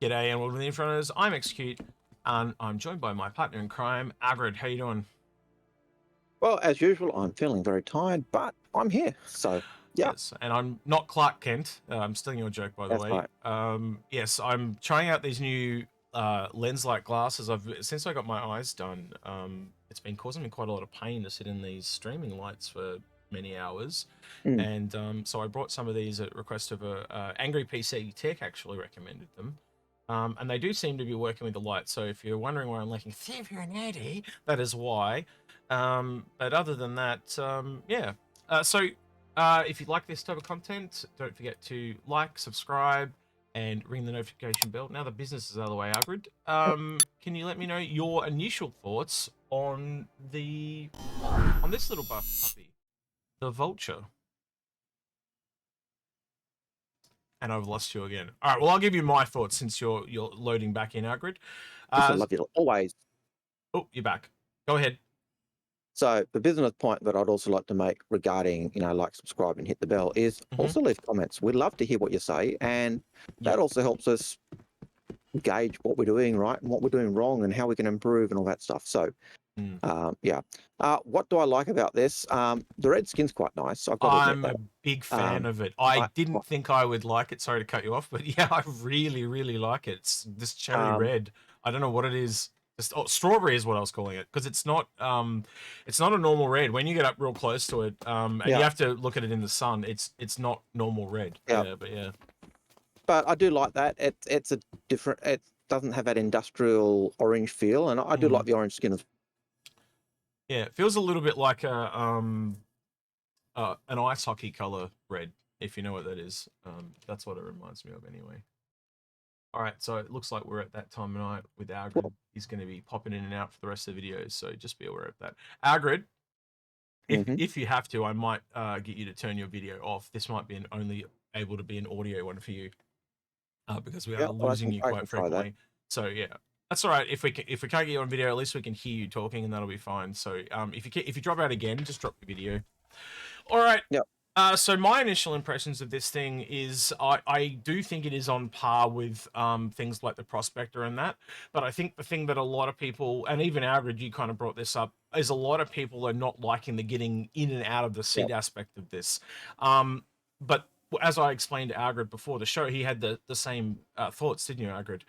G'day and welcome to the Inforunners. I'm Execute, and I'm joined by my partner in crime, Algared. How you doing? Well, as usual, I'm feeling very tired, but I'm here. So, yeah, Yes, and I'm not Clark Kent. I'm stealing your joke, by the that's way. right. Yes, I'm trying out these new lens-like glasses. Since I got my eyes done, it's been causing me quite a lot of pain to sit in these streaming lights for many hours. Mm. And so I brought some of these at request of a Angry PC Tech actually recommended them. And they do seem to be working with the light. So if you're wondering why I'm looking, see if you're an nerdy, that is why. But other than that, yeah. If you like this type of content, don't forget to like, subscribe, and ring the notification bell. Now the business is out of the way, Agrid. Can you let me know your initial thoughts on this little buff puppy, the Vulture? And I've lost you again. All right, well, I'll give you my thoughts since you're loading back in, Agrid. Listen, love you always. Oh, you're back. Go ahead. So, the business point that I'd also like to make regarding, like, subscribe and hit the bell is also leave comments. We'd love to hear what you say, and that also helps us gauge what we're doing right and what we're doing wrong and how we can improve and all that stuff. So, yeah. What do I like about this? The red skin's quite nice. I've got to admit I'm that. a big fan of it. I didn't think I would like it. Sorry to cut you off, but yeah, I really, really like it. It's this cherry red. I don't know what it is. Strawberry is what I was calling it because it's not a normal red. When you get up real close to it, and you have to look at it in the sun, it's not normal red. Yeah, but yeah. But I do like that. It's a different. It doesn't have that industrial orange feel, and I do like the orange skin as well. Yeah, it feels a little bit like an ice hockey color red, if you know what that is. That's what it reminds me of anyway. All right, so it looks like we're at that time of night with Algared. He's going to be popping in and out for the rest of the videos, so just be aware of that. Algared, if you have to, I might get you to turn your video off. This might be only able to be an audio one for you because we are losing you quite frequently. So yeah, that's all right. If we can't get you on video, at least we can hear you talking, and that'll be fine. So if you drop out again, just drop your video. All right. Yep. So my initial impressions of this thing is I do think it is on par with things like the Prospector and that. But I think the thing that a lot of people, and even Algared, you kind of brought this up, is a lot of people are not liking the getting in and out of the seat aspect of this. But as I explained to Algared before the show, he had the same thoughts, didn't you, Algared?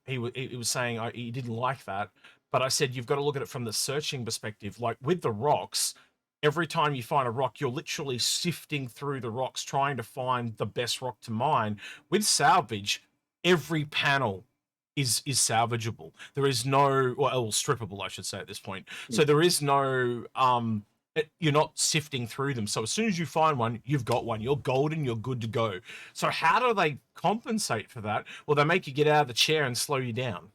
He was saying he didn't like that. But I said, you've got to look at it from the searching perspective. Like with the rocks, every time you find a rock, you're literally sifting through the rocks, trying to find the best rock to mine. With salvage, every panel is salvageable. There is no, well, strippable, I should say at this point. So there is no, you're not sifting through them. So as soon as you find one, you've got one. You're golden. You're good to go. So how do they compensate for that? Well, they make you get out of the chair and slow you down.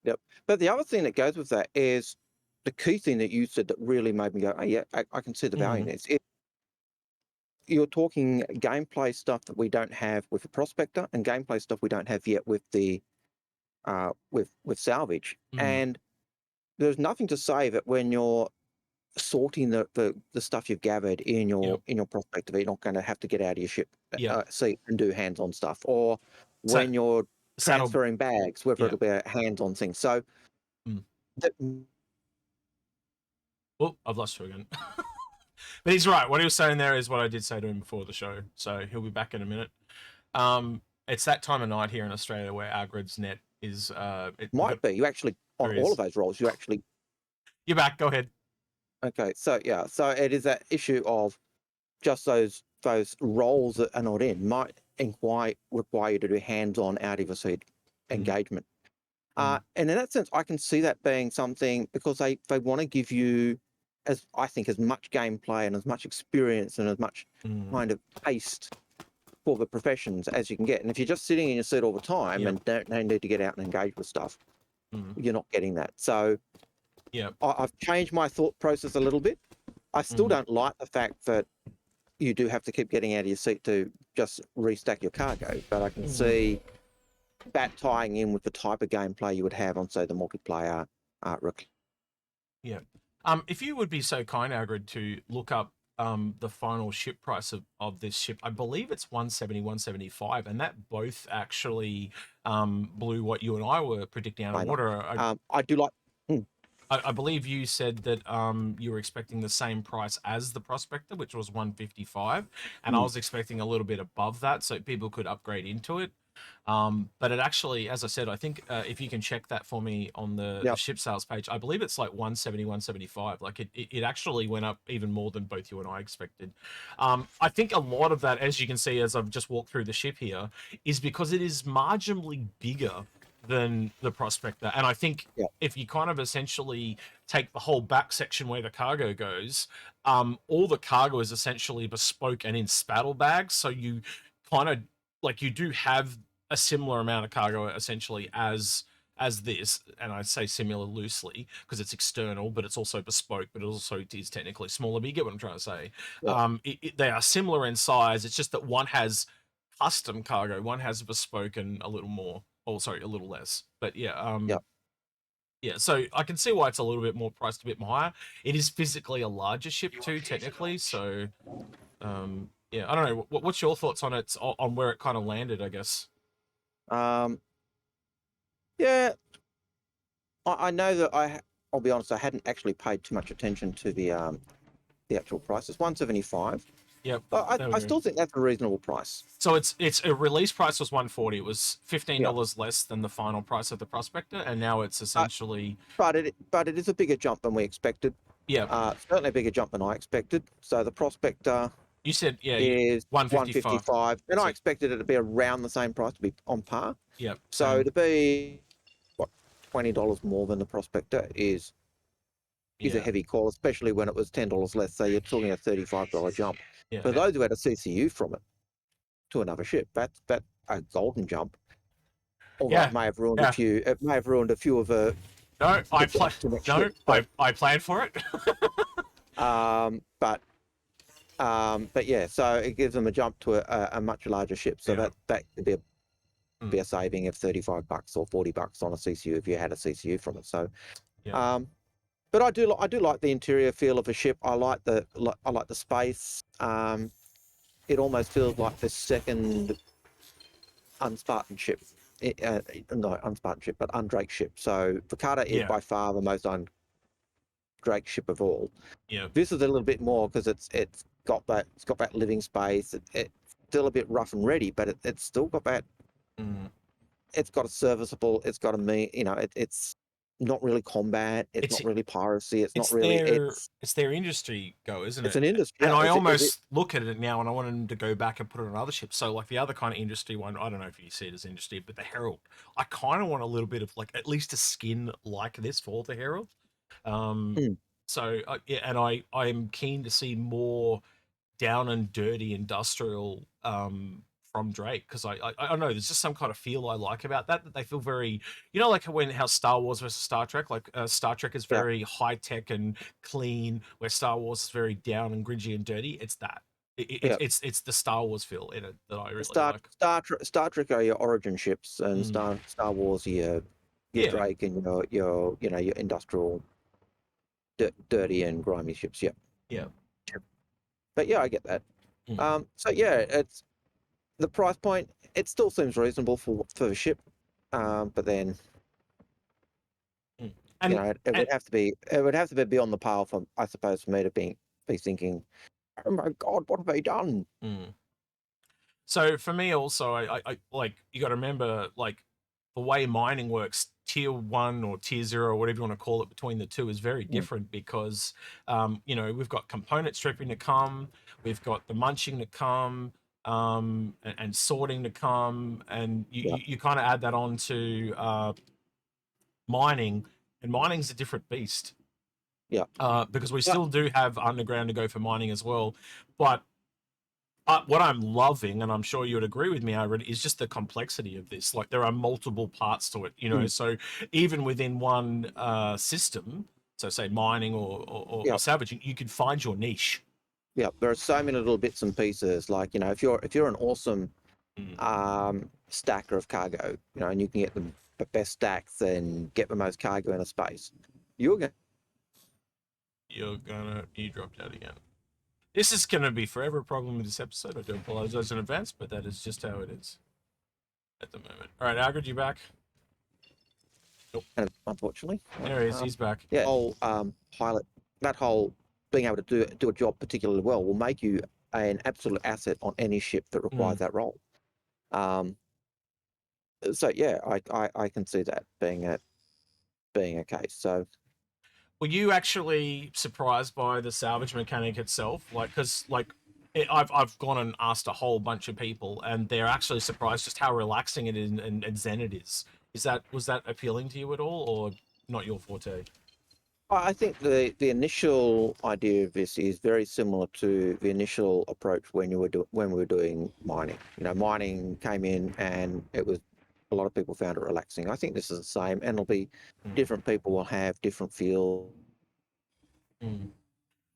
Yep. But the other thing that goes with that is the key thing that you said that really made me go, oh, yeah, I can see the value in this. You're talking gameplay stuff that we don't have with the Prospector and gameplay stuff we don't have yet with the with salvage. And there's nothing to say that when you're sorting the stuff you've gathered in your Prospector, you're not going to have to get out of your ship seat and do hands-on stuff, or when you're transferring bags, whether it'll be a hands-on thing. So oh, I've lost you again. But he's right. What he was saying there is what I did say to him before the show. So he'll be back in a minute. It's that time of night here in Australia where Algared's net is. It might be. You actually, on all of those rolls, you actually. You're back. Go ahead. Okay. So, yeah. So it is that issue of just those roles that are not in might require you to do hands-on out of your seat engagement. And in that sense, I can see that being something because they want to give you, as much gameplay and as much experience and as much kind of taste for the professions as you can get. And if you're just sitting in your seat all the time and don't need to get out and engage with stuff, you're not getting that. So I've changed my thought process a little bit. I still don't like the fact that you do have to keep getting out of your seat to just restack your cargo, but I can see that tying in with the type of gameplay you would have on, say, the multiplayer. If you would be so kind, Algared, to look up the final ship price of this ship, I believe it's 170, 175, and that both actually blew what you and I were predicting out of I know. water. I do like. Mm, I believe you said that you were expecting the same price as the Prospector, which was 155, and I mm, was expecting a little bit above that so people could upgrade into it. But it actually, as I said, I think if you can check that for me on the yep. ship sales page, I believe it's like 170, 175. Like it actually went up even more than both you and I expected. I think a lot of that, as you can see, as I've just walked through the ship here, is because it is marginally bigger than the Prospector. And I think Yep. if you kind of essentially take the whole back section where the cargo goes, all the cargo is essentially bespoke and in spattle bags. So you kind of like you do have a similar amount of cargo essentially as this, and I say similar loosely because it's external, but it's also bespoke, but it also is technically smaller. But you get what I'm trying to say. Yep. They are similar in size. It's just that one has custom cargo, one has bespoke and a little more. Oh, sorry, a little less. But yeah, Yep. yeah. So I can see why it's a little bit more priced, a bit more higher. It is physically a larger ship too, technically. So yeah, I don't know. What's your thoughts on it, on where it kind of landed? I guess. Um, yeah. I know that I'll be honest. I hadn't actually paid too much attention to the actual price. It's 175. Yep. But There we I go. still think that's a reasonable price. So it's a release price was 140. It was Yeah. $15 less than the final price of the Prospector, and now it's Uh, essentially but it is a bigger jump than we expected. yeah. Certainly a bigger jump than I expected. So the Prospector You said yeah, is 155. 155, and I So expected it to be around the same price, to be on par. yep, So same. to be what $20 more than the Prospector is a Yeah, heavy call, especially when it was $10 less. So you're talking a $35 jump. yeah, For those who had a CCU from it to another ship, that's a golden jump. Although it yeah, may have ruined a yeah. few, it may have ruined a few of No, the jumps to next no, ship. But I planned for it. um, but but yeah, so it gives them a jump to a much larger ship. So Yeah. that could be Mm, a saving of $35 or $40 on a CCU if you had a CCU from it. So yeah. um, but I do like the interior feel of a ship. I like the space. It almost feels like the second unspartan ship. Not unspartan ship, but undrake ship. So Vakata is Yeah. by far the most undrake ship of all. Yeah. This is a little bit more because it's got that living space. It's still a bit rough and ready, but it's still got that. Mm. It's got a serviceable. It's got a it's not really combat. It's It's not really piracy. It's not it's really. their it's their industry go, isn't It's it? an industry. And Yeah, I is it? almost look at it now, and I want them to go back and put it on other ships. So like the other kind of industry one, I don't know if you see it as industry, but the Herald, I kind of want a little bit of like at least a skin like this for the Herald. Um, Mm, so yeah, and I'm keen to see more down and dirty industrial from Drake because I don't know there's just some kind of feel I like about that they feel very like when how Star Wars versus Star Trek like Star Trek is yeah, very high tech and clean where Star Wars is very down and gringy and dirty. It's that yeah. it's the Star Wars feel in it that I really Star like. Star Trek are your origin ships, and Mm. Star Wars are your Yeah, Drake and your industrial dirty and grimy ships. Yeah, yeah. but yeah, I get that. Mm. So yeah, it's the price point. It still seems reasonable for the ship, but then Mm. And, it and would have to be beyond the pale for I suppose for me to be thinking, oh my God, what have they done? mm. So for me also, I like you got to remember like the way mining works. Tier one or tier zero, or whatever you want to call it, between the two is very Mm, different because we've got component stripping to come, we've got the munching to come, and sorting to come, and yeah, you kind of add that on to mining, and mining's a different beast yeah, because we but still do have underground to go for mining as well, but what I'm loving, and I'm sure you would agree with me, Aaron, is just the complexity of this. Like there are multiple parts to it. mm, So even within one system, so say mining yeah. or salvaging, you can find your niche. Yeah, there are so many little bits and pieces. Like if you're an awesome Mm. stacker of cargo, and you can get the best stacks and get the most cargo in a space, you're going. You dropped out again. This is going to be forever a problem with this episode. I do apologize in advance, but that is just how it is at the moment. All right, Algared, you back? Unfortunately. There he is. He's back. Yeah, whole pilot, that whole being able to do a job particularly well will make you an absolute asset on any ship that requires that role. So yeah, I can see that being a case. So Were you actually surprised by the salvage mechanic itself? Like, because I've gone and asked a whole bunch of people, and they're actually surprised just how relaxing it is and zen it is. Was that appealing to you at all, or not your forte? I think the initial idea of this is very similar to the initial approach when we were doing mining. You know, mining came in and it was a lot of people found it relaxing. I think this is the same, and it'll be different people will have different feel.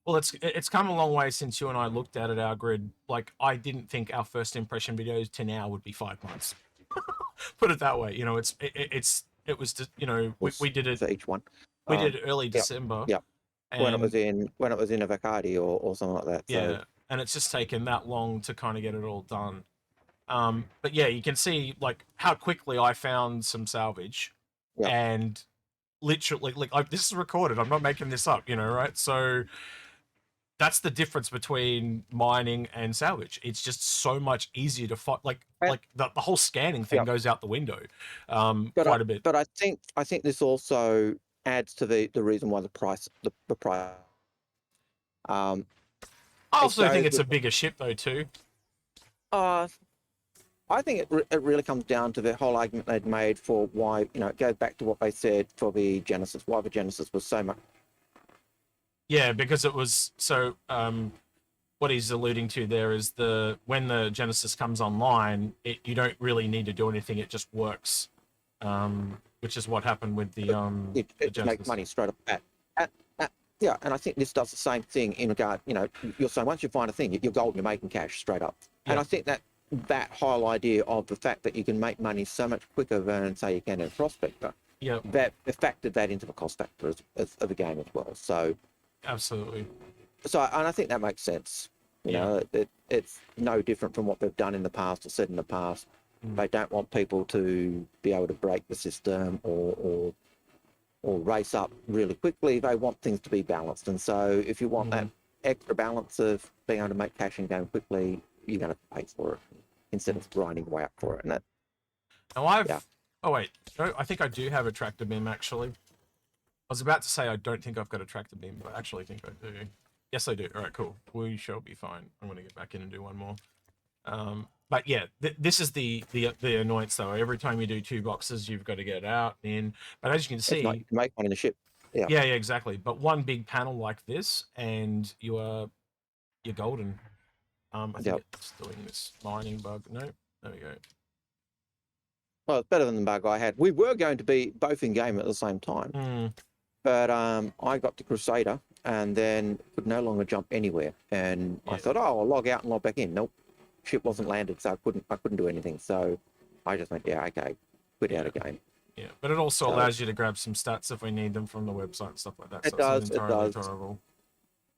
Well, it's come a long way since you and I looked at it, our grid. Like, I didn't think our first impression videos to now would be 5 months. Put it that way. You know, it was just, you know, we did it for each one. We did it early December. Yeah. When it was in a Vaccardi or something like that. Yeah, so. and it's just taken that long to kind of get it all done. But yeah, you can see like how quickly I found some salvage, and literally, like this is recorded. I'm not making this up, you know, right? So that's the difference between mining and salvage. It's just so much easier to find. Like the whole scanning thing goes out the window, quite a bit. But I think this also adds to the reason why the price. I also think it's a bigger ship though too. I think it really comes down to the whole argument they'd made for why, you know, it goes back to what they said for the Genesis, why the Genesis was so much. Yeah, because it was so. What he's alluding to there is when the Genesis comes online, you don't really need to do anything; it just works, which is what happened with the It makes money straight up. Yeah, and I think this does the same thing in regard. You know, you're saying once you find a thing, you're golden, you're making cash straight up. Yeah. And I think that whole idea of the fact that you can make money so much quicker than, say, you can in a prospector. Yeah. That factored that into the cost factor of the game as well. So. Absolutely. So, and I think that makes sense. You know, it's no different from what they've done in the past or said in the past. They don't want people to be able to break the system or race up really quickly. They want things to be balanced. And so if you want that extra balance of being able to make cash in game quickly, you're going to pay for it instead of grinding way up for it. And that. Now oh wait, no, I think I do have a tractor beam actually. I was about to say I don't think I've got a tractor beam, but I actually think I do. Yes, I do. All right, cool. We shall be fine. I'm going to get back in and do one more. But yeah, this is the annoyance though. Every time you do 2 boxes, you've got to get it out in. But as you can see, you make one in the ship. Yeah, exactly. But one big panel like this, and you're golden. I think it's doing this mining bug. No, there we go. Well, it's better than the bug I had. We were going to be both in game at the same time. But I got to Crusader and then could no longer jump anywhere. And I thought, oh, I'll log out and log back in. Nope, ship wasn't landed, so I couldn't do anything. So I just went, okay, quit out of game. Yeah, but it also allows you to grab some stats if we need them from the website and stuff like that. It does. Tolerable.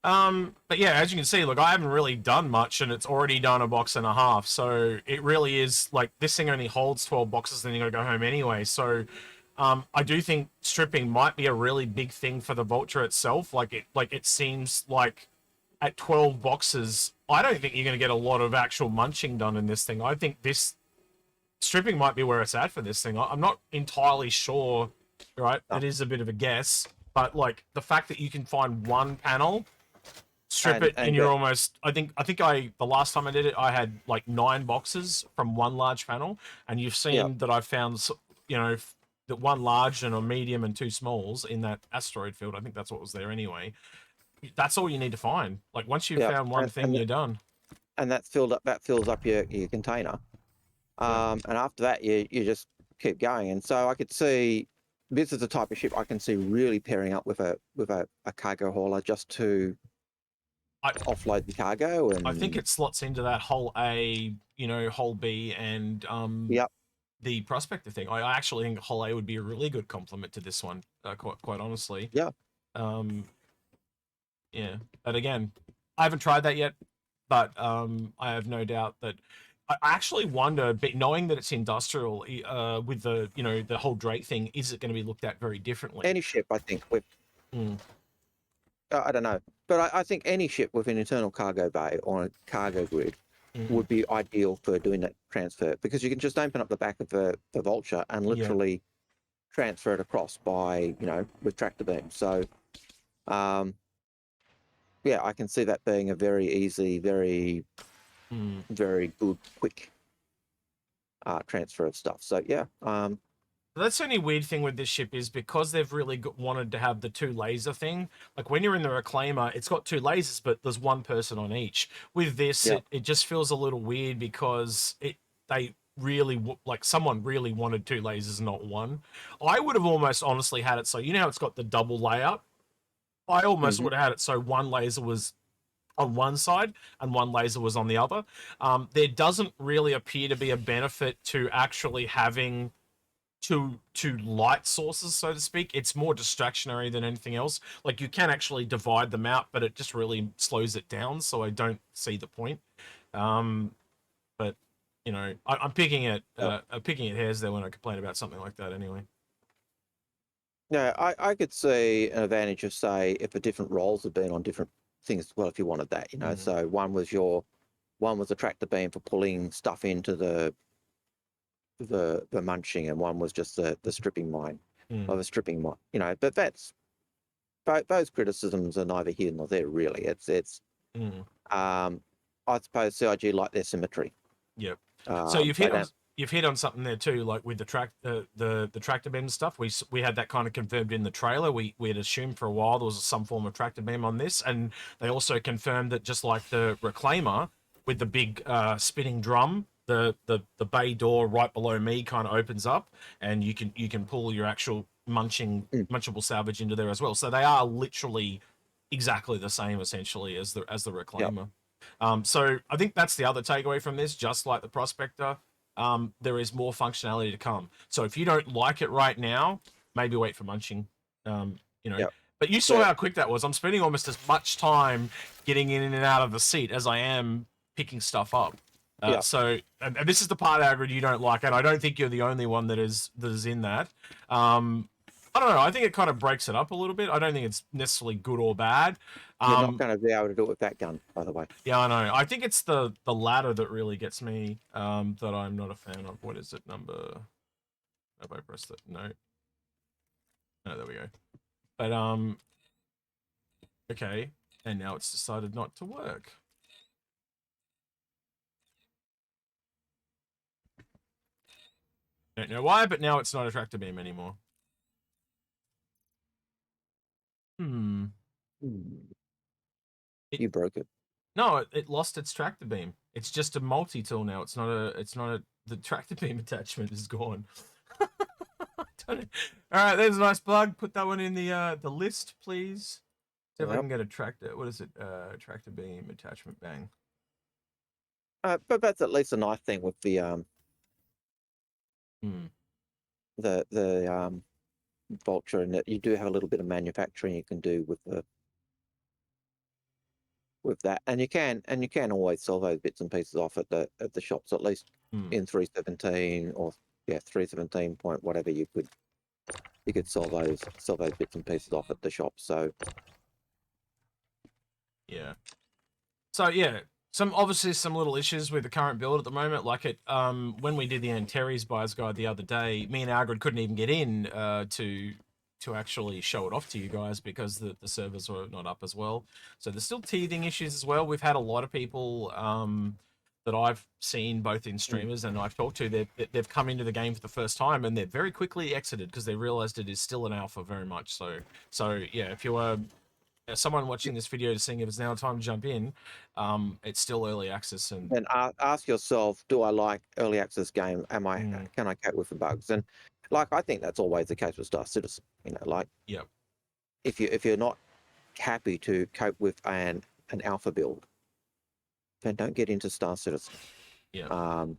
But yeah, as you can see, look, I haven't really done much, and it's already done a box and a half. So it really is like this thing only holds 12 boxes, then you got to go home anyway. So. I do think stripping might be a really big thing for the Vulture itself. Like it seems like at 12 boxes, I don't think you're going to get a lot of actual munching done in this thing. I think this stripping might be where it's at for this thing. I'm not entirely sure, right? It is a bit of a guess, but like the fact that you can find one panel, strip it, and you're almost. I think the last time I did it, I had like 9 boxes from one large panel, and you've seen that I found, you know. That 1 large and a medium and 2 smalls in that asteroid field. I think that's what was there anyway. That's all you need to find. Like once you've found one thing, you're done. And that fills up your container. And after that, you just keep going. And so I could see this is the type of ship I can see really pairing up with a cargo hauler just to offload the cargo. And I think it slots into that whole A, you know, whole B, and the prospector thing. I actually think Hull A would be a really good complement to this one, quite honestly. Yeah. Yeah. But again, I haven't tried that yet, but I have no doubt that I actually wonder, but knowing that it's industrial, with the the whole Drake thing, is it going to be looked at very differently? Any ship, I think, with Mm, I don't know, but I think any ship with an internal cargo bay or a cargo grid mm, would be ideal for doing that transfer, because you can just open up the back of the Vulture and yeah. literally transfer it across by with tractor beam. So um, yeah, I can see that being a very easy, very Mm. very good, quick transfer of stuff. So yeah, That's the only weird thing with this ship is because they've really wanted to have the two laser thing. Like when you're in the Reclaimer, it's got two lasers, but there's one person on each. With this, yeah, it just feels a little weird because they really like someone really wanted two lasers, not one. I would have almost honestly had it so how it's got the double layout. I almost hmm would have had it so one laser was on one side and one laser was on the other. There doesn't really appear to be a benefit to actually having two light sources, so to speak. It's more distractionary than anything else. Like you can actually divide them out, but it just really slows it down. So I don't see the point. Um, but I'm picking at hairs there when I complain about something like that. Anyway. yeah. I could see an advantage of, say, if the different roles had been on different things as well, if you wanted that. Mm, So one was a tractor beam for pulling stuff into the munching, and one was just the stripping mine, mm, of a stripping mine. But those criticisms are neither here nor there really. It's mm. um, I suppose CIG like their symmetry. Yep. So They don't. you've hit on something there too, like with the tractor beam stuff. We had that kind of confirmed in the trailer. We had assumed for a while there was some form of tractor beam on this, and they also confirmed that just like the Reclaimer with the big spinning drum, the bay door right below me kind of opens up, and you can pull your actual Mm, munchable salvage into there as well. So they are literally exactly the same essentially as the yeah, Reclaimer. So I think that's the other takeaway from this. Just like the Prospector, there is more functionality to come. So if you don't like it right now, maybe wait for munching. Um, you know, yeah, but you saw the, how quick that was. I'm spending almost as much time getting in and out of the seat as I am picking stuff up. yeah. And this is the part, Agrid, you don't like, and I don't think you're the only one that is in that. Um, I don't know. I think it kind of breaks it up a little bit. I don't think it's necessarily good or bad. You're not Um, going to be able to do it with that gun, by the way. yeah, I know. I think it's the latter that really gets me. That I'm not a fan of. What is it? Number? Have I pressed it? No. No, there we go. But okay. And now it's decided not to work. Don't know why, but now it's not a tractor beam anymore. Hmm. Mm. It You broke it. no, it lost its tractor beam. It's just a multi tool now. It's not a. It's not a. The tractor beam attachment is gone. All right, there's a nice plug. Put that one in the list, please. See if I Yep. can get a tractor. What is it? Tractor beam attachment. Bang. But that's at least a nice thing with Hmm. the Vulture, and that you do have a little bit of manufacturing you can do with that, and you can always sell those bits and pieces off at the shops, at least Hmm. in 317, or 317 point whatever. You could sell those bits and pieces off at the shop. So Yeah. So yeah, obviously some little issues with the current build at the moment. Like when we did the Antares buyer's guide the other day, me and Algared couldn't even get in to actually show it off to you guys because the servers were not up as well. So there's still teething issues as well. We've had a lot of people that I've seen both in mm, streamers and I've talked to, they've come into the game for the first time and they're very quickly exited because they realized it is still an alpha very much. So yeah, if you are someone watching this video to seeing if it's now time to jump in, it's still early access and and ask yourself, do I like early access game? mm, Can I cope with the bugs? And like, I think that's always the case with Star Citizen. Like, yep, if you're not happy to cope with an alpha build, then don't get into Star Citizen. yep, Um,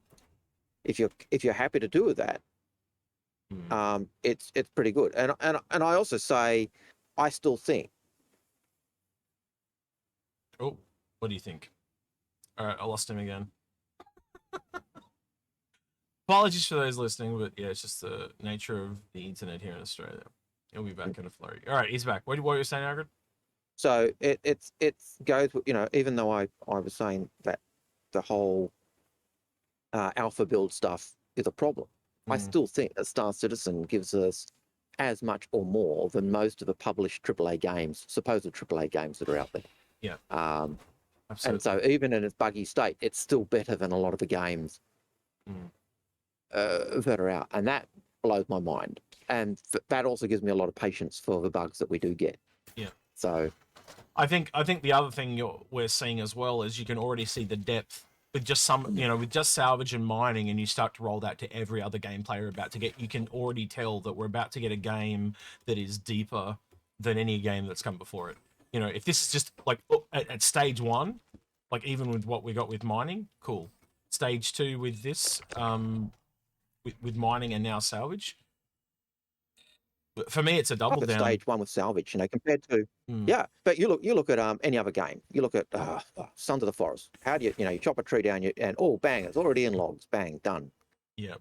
if you're happy to do that, mm. it's pretty good. And I also say, I still think Oh, What do you think? All right, I lost him again. Apologies for those listening, but yeah, it's just the nature of the internet here in Australia. He'll be back in a flurry. All right, he's back. What were you saying, Algared? So it goes with, even though I was saying that the whole alpha build stuff is a problem, I still think that Star Citizen gives us as much or more than most of the published AAA games, supposed AAA games that are out there. Yeah. And Absolutely. so even in its buggy state, it's still better than a lot of the games that are out, and that blows my mind. And that also gives me a lot of patience for the bugs that we do get. Yeah. So I think the other thing we're seeing as well is you can already see the depth with just some, with just salvage and mining, and you start to roll that to every other gameplay we're about to get. You can already tell that we're about to get a game that is deeper than any game that's come before it. If this is just like at stage 1, like even with what we got with mining, cool. Stage 2 with this, with mining and now salvage. For me, it's a double down. stage 1 with salvage, compared to yeah. But you look at any other game. You look at Sons of the Forest. How do you chop a tree down and bang, it's already in logs. Bang, done. Yeah.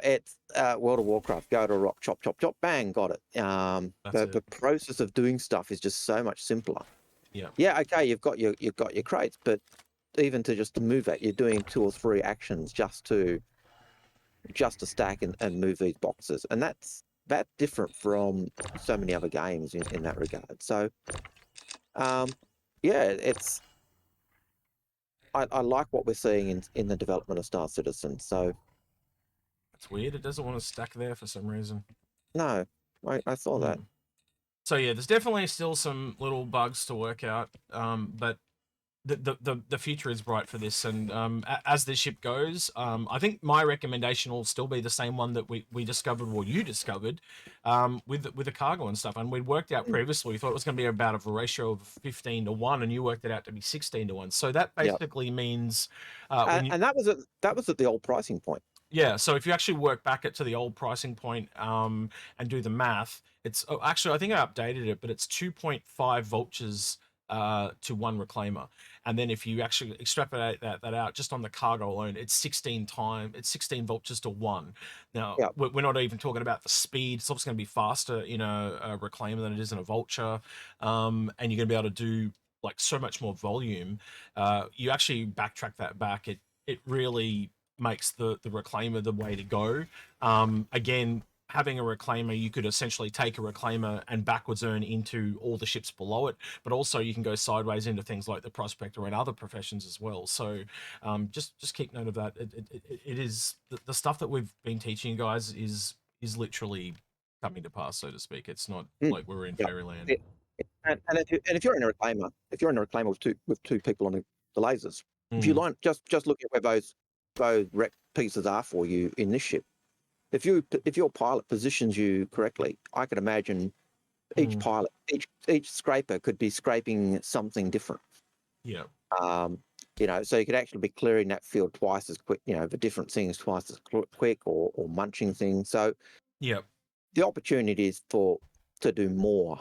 It's World of Warcraft. Go to a rock, chop, chop, chop, bang, got it. The process of doing stuff is just so much simpler. Yeah. Yeah. Okay, you've got your crates, but even to move that, you're doing 2 or 3 actions just to stack and move these boxes, and that's different from so many other games in that regard. So, it's I like what we're seeing in the development of Star Citizen. So it's weird. It doesn't want to stack there for some reason. No, I saw that. So yeah, there's definitely still some little bugs to work out, but the future is bright for this. And as the ship goes, I think my recommendation will still be the same one that we discovered, or you discovered, with the cargo and stuff. And we'd worked out previously, we thought it was going to be about a ratio of 15-1, and you worked it out to be 16-1. So that basically means, and that was at the old pricing point. Yeah, so if you actually work back it to the old pricing point, and do the math, it's actually, I think I updated it, but it's 2.5 vultures to 1 reclaimer. And then if you actually extrapolate that out just on the cargo alone, it's 16 vultures to 1. Now, we're not even talking about the speed. It's obviously going to be faster in a reclaimer than it is in a vulture, and you're going to be able to do like so much more volume. You actually backtrack that back, it really makes the reclaimer the way to go. Again, having a reclaimer, you could essentially take a reclaimer and backwards earn into all the ships below it, but also you can go sideways into things like the prospector and other professions as well. So just keep note of that. It is the stuff that we've been teaching you guys is literally coming to pass, so to speak. It's not like we're in fairyland. And if you're in a reclaimer with two people on the lasers, if you line just look at where those rep pieces are for you in this ship. If your pilot positions you correctly, I could imagine each pilot, each scraper could be scraping something different. Yeah. So you could actually be clearing that field twice as quick, for different things twice as quick, or munching things. So yeah, the opportunities to do more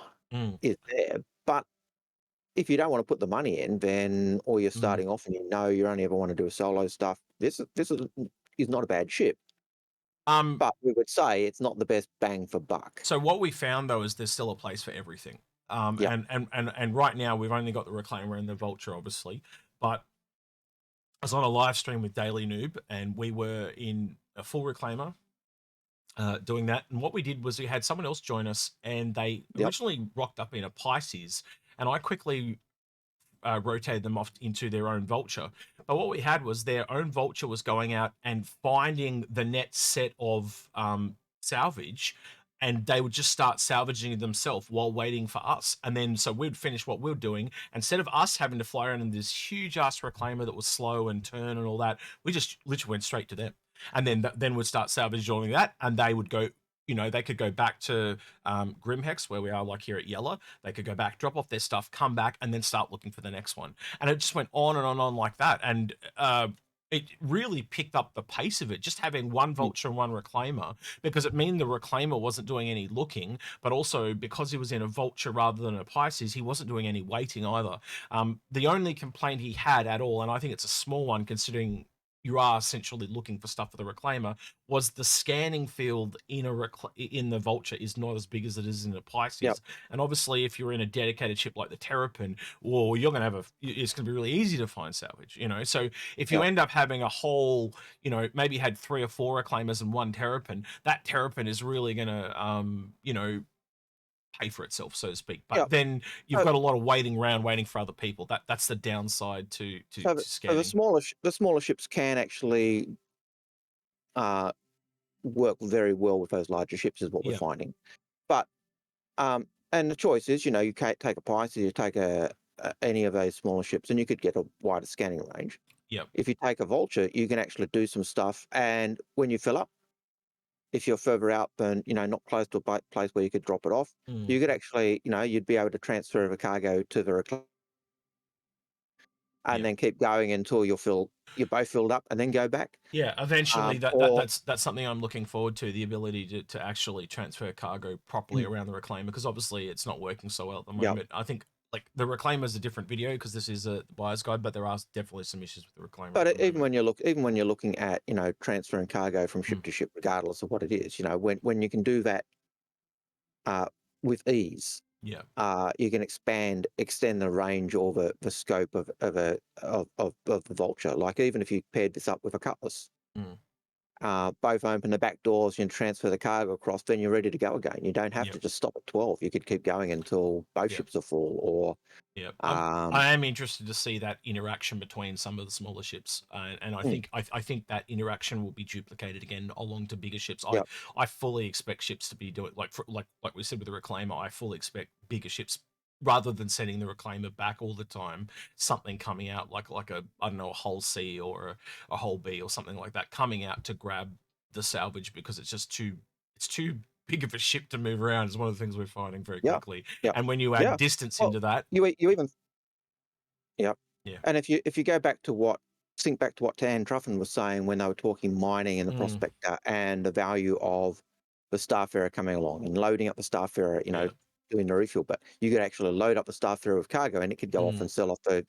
is there. But if you don't want to put the money in, then, or you're starting off and you only ever want to do a solo stuff, this is not a bad ship. But we would say it's not the best bang for buck. So what we found though is there's still a place for everything. And right now we've only got the reclaimer and the vulture, obviously. But I was on a live stream with Daily Noob, and we were in a full reclaimer, doing that. And what we did was we had someone else join us, and they originally rocked up in a Pisces, and I quickly rotated them off into their own vulture. But what we had was their own vulture was going out and finding the next set of salvage, and they would just start salvaging it themselves while waiting for us. And then so we'd finish what we were doing. Instead of us having to fly around in this huge ass reclaimer that was slow and turn and all that, we just literally went straight to them. And then we'd start salvaging that, and they would go, they could go back to Grimhex, where we are, like here at Yella. They could go back, drop off their stuff, come back, and then start looking for the next one. And it just went on and on like that. And it really picked up the pace of it, just having one vulture and one reclaimer, because it meant the reclaimer wasn't doing any looking, but also because he was in a vulture rather than a Pisces, he wasn't doing any waiting either. The only complaint he had at all, and I think it's a small one considering you are essentially looking for stuff for the reclaimer, was the scanning field in in the vulture is not as big as it is in a Yep. Pisces. And obviously, if you're in a dedicated ship like the Terrapin, well, you're going to have it's going to be really easy to find salvage, you know. So if you Yep. end up having a whole, you know, maybe had 3 or 4 reclaimers and 1 Terrapin, that Terrapin is really going to, you know, pay for itself, so to speak. But Yep. then you've So, got a lot of waiting around, waiting for other people. That's the downside to so scanning. the smaller ships can actually uh, work very well with those larger ships, is what we're Yeah, finding. But and the choice is, you know, you can't take a Pisces, you take any of those smaller ships, and you could get a wider scanning range. yeah, If you take a Vulture, you can actually do some stuff, and when you fill up, if you're further out than, you know, not close to a place where you could drop it off, mm, you could actually, you know, you'd be able to transfer the cargo to the and yeah. then keep going until you're both filled up, and then go back. Yeah, eventually Or that's something I'm looking forward to, the ability to actually transfer cargo properly mm, around the reclaimer, because obviously it's not working so well at the yeah, moment. I think like the reclaimer is a different video because this is a buyer's guide, but there are definitely some issues with the reclaimer at but the moment. even when you're looking at, you know, transferring cargo from Mm, ship to ship, regardless of what it is, you know, when you can do that uh, with ease, yeah, you can extend the range or the scope of the Vulture. Like even if you paired this up with a Cutlass, mm, both open the back doors, you can transfer the cargo across, then you're ready to go again. You don't have yeah, to just stop at 12. You could keep going until both yeah. ships are full, or Yeah, um, I am interested to see that interaction between some of the smaller ships, and mm, I think that interaction will be duplicated again along to bigger ships. yeah, I fully expect ships to be doing like we said with the reclaimer. I fully expect bigger ships rather than sending the reclaimer back all the time. Something coming out like a, I don't know, a whole C or a whole B or something like that coming out to grab the salvage, because it's just too big of a ship to move around, is one of the things we're finding very yeah, quickly. yeah, And when you add yeah. distance Well, into that, you even yeah, yeah. and if you go back to what think back to what Tan Truffin was saying when they were talking mining and the Mm, prospector and the value of the Starfarer coming along and loading up the Starfarer, you know, yeah. doing the refuel, but you could actually load up the Starfarer with cargo and it could go off Mm, and sell off the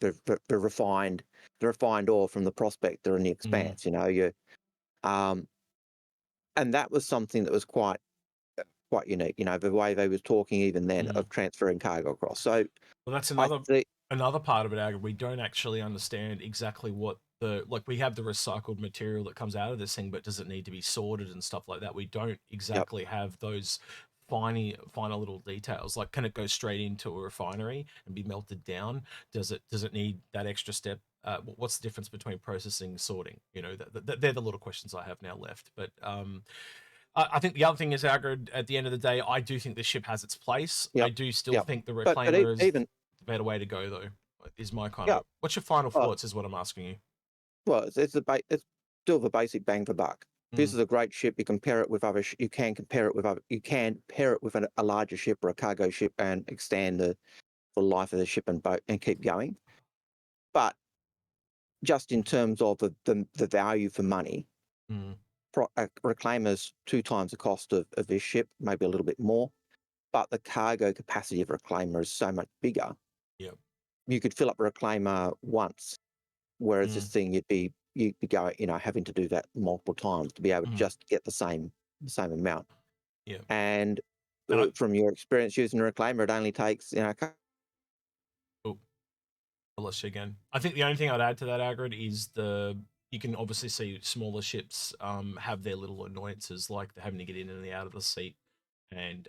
refined ore from the prospector and the mm, expanse. You know, um, and that was something that was quite unique. You know, the way they was talking even then mm. of transferring cargo across. So Well, that's I think, another part of it, Agri. We don't actually understand exactly what the like. We have the recycled material that comes out of this thing, but does it need to be sorted and stuff like that? We don't yep, exactly have those finer little details. Like, can it go straight into a refinery and be melted down? Does it need that extra step? What's the difference between processing and sorting? You know, they're the little questions I have now left. But I think the other thing is, Algared, at the end of the day, I do think the ship has its place. I yep, do still yep. think the But reclaimer is even the better way to go, though. Is my kind yeah, of what's your final well, thoughts? Is what I'm asking you. well, it's still the basic bang for buck. This Mm, is a great ship. You compare it with other. You can compare it with other. You can pair it with a larger ship or a cargo ship and extend the life of the ship and boat and keep going. But just in terms of the value for money, mm, Reclaimer's 2 times the cost of this ship, maybe a little bit more. But the cargo capacity of Reclaimer is so much bigger. yeah. You could fill up a Reclaimer once, whereas this Mm, thing you'd be going, you know, having to do that multiple times to be able to mm, just get the same amount. yeah. And And from your experience using a Reclaimer, it only takes, you know, oh, I lost you again. I think the only thing I'd add to that, Agrid, is the you can obviously see smaller ships have their little annoyances, like they're having to get in and out of the seat, and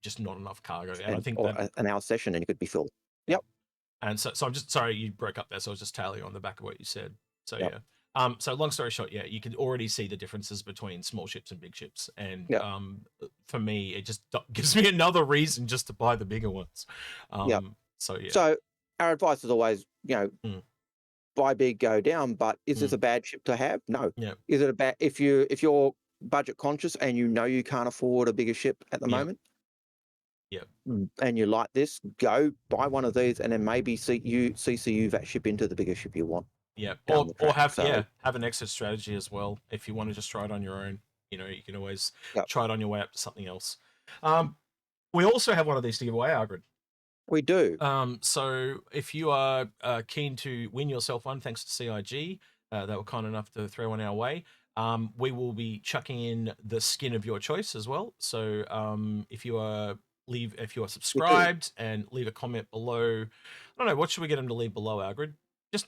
just not enough cargo. And I and think or that an hour session and you could be filled. yeah. Yep, And so I'm just sorry you broke up there. So I was just tailing on the back of what you said. So yep, yeah. So long story short, yeah, you can already see the differences between small ships and big ships, and yep, for me, it just gives me another reason just to buy the bigger ones. yep. So yeah, So our advice is always, you know, mm, buy big, go down. But is this mm, a bad ship to have? No. yeah, Is it a bad if you're budget conscious and you know you can't afford a bigger ship at the yeah, moment, yeah, and you like this, go buy one of these and then maybe CCU that ship into the bigger ship you want. Yeah, down the or track. have So have an exit strategy as well if you want to just try it on your own. You know, you can always yeah, try it on your way up to something else. We also have one of these to give away, Algared. we do. So if you are keen to win yourself one, thanks to CIG, they were kind enough to throw one our way. We will be chucking in the skin of your choice as well. So if you are subscribed and leave a comment below, I don't know, what should we get them to leave below, Algared?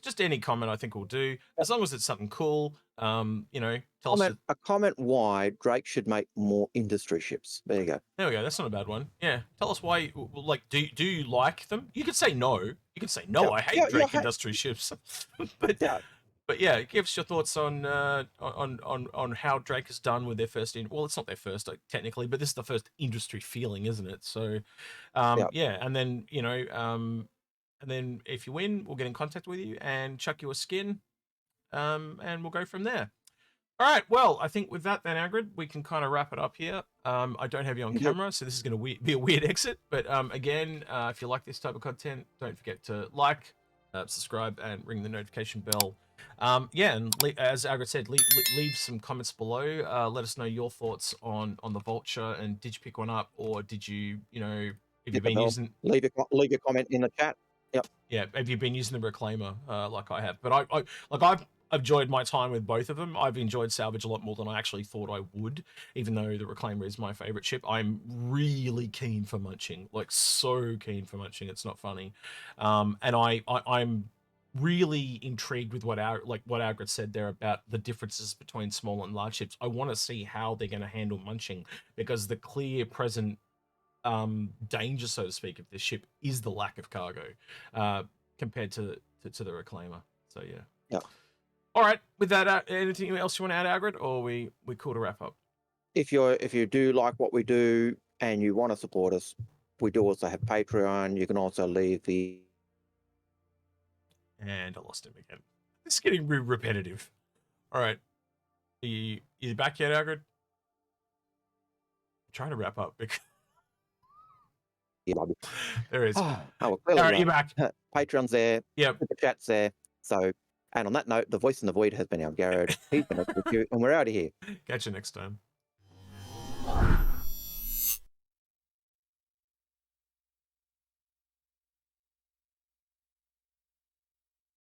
Just any comment I think will do, as long as it's something cool. You know, tell us. A comment why Drake should make more industry ships. There you go. There we go. That's not a bad one. Yeah. Tell us why. Like, do you like them? You could say no. You could say no. Yeah, I hate yeah, Drake industry ships. but yeah. but yeah, give us your thoughts on how Drake has done with their first. Well, it's not their first technically, but this is the first industry feeling, isn't it? So, Yeah. yeah. And then and then if you win, we'll get in contact with you and chuck you a skin, and we'll go from there. All right. Well, I think with that, then, Agrid, we can kind of wrap it up here. I don't have you on Yep. camera, so this is going to be a weird exit. But again, if you like this type of content, don't forget to like, subscribe, and ring the notification bell. Yeah, and as Agrid said, leave some comments below. Let us know your thoughts on the Vulture, and did you pick one up, or did you, have you been using? Leave a comment in the chat. Yep. Yeah, have you been using the Reclaimer like I have? But I've enjoyed my time with both of them. I've enjoyed Salvage a lot more than I actually thought I would, even though the Reclaimer is my favorite ship. I'm really keen for munching, like so keen for munching. It's not funny, and I'm really intrigued with what Algred said there about the differences between small and large ships. I want to see how they're going to handle munching, because the clear present danger, so to speak, of this ship is the lack of cargo compared to the Reclaimer. So yeah. Yeah. All right. With that, anything else you want to add, Algred, or we cool to wrap up? If you do like what we do and you want to support us, we do also have Patreon. You can also leave the. And I lost him again. This is getting repetitive. All right. Are you back yet, Algred? I'm trying to wrap up because there is. Oh, well, clearly All right, you're back. Patreon's there. Yep. The chat's there. So, and on that note, the voice in the void has been Algared. He's been with you, and we're out of here. Catch you next time.